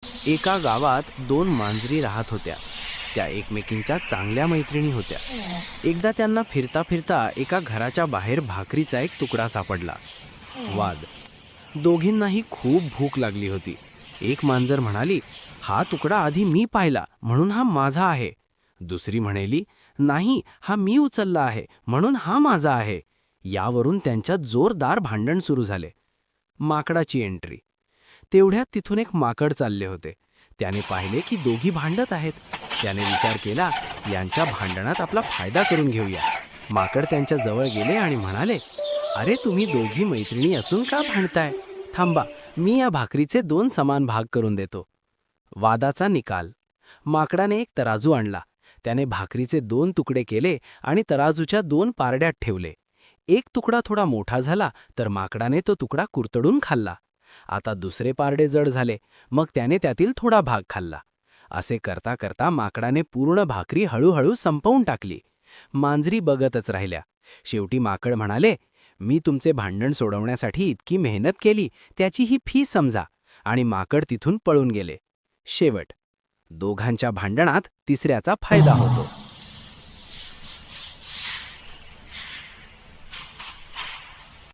एका गावात दोन मांजरी राहत होत्या. त्या एकमेकींच्या चांगल्या मैत्रिणी होत्या. एकदा त्यांना फिरता फिरता एका घराच्या बाहेर भाकरीचा एक तुकडा सापडला. वाद. दोघींनाही खूप भूक लागली होती. एक मांजर म्हणाली, हा तुकडा आधी मी पाहिला म्हणून हा माझा आहे. दुसरी म्हणाली, नाही, हा मी उचलला आहे म्हणून हा माझा आहे. यावरून त्यांच्यात जोरदार भांडण सुरू झाले. माकडाची एंट्री. तेवढ्यात तिथून एक माकड चालले होते. त्याने पाहिले की दोघी भांडत आहेत. त्याने विचार केला, यांच्या भांडणात आपला फायदा करून घेऊया. माकड त्यांच्या जवळ गेले आणि म्हणाले, अरे तुम्ही दोघी मैत्रिणी असून का भांडताय? थांबा, मी या भाकरीचे 2 समान भाग करून देतो. वादाचा निकाल. माकडाने एक तराजू आणला. त्याने भाकरीचे 2 तुकडे केले आणि तराजूच्या 2 पारड्यात ठेवले. एक तुकडा थोडा मोठा झाला तर माकडाने तो तुकडा कुरतडून खाल्ला. आता दुसरे पारडे जड झाले, मग त्याने त्यातील थोडा भाग खाल्ला. असे करता करता माकडाने पूर्ण भाकरी हळूहळू संपवून टाकली. मांजरी बघतच राहिल्या. शेवटी माकड म्हणाले, मी तुमचे भांडण सोडवण्यासाठी इतकी मेहनत केली, त्याची ही फी समजा. आणि माकड तिथून पळून गेले. शेवट. दोघांच्या भांडणात तिसऱ्याचा फायदा होतो.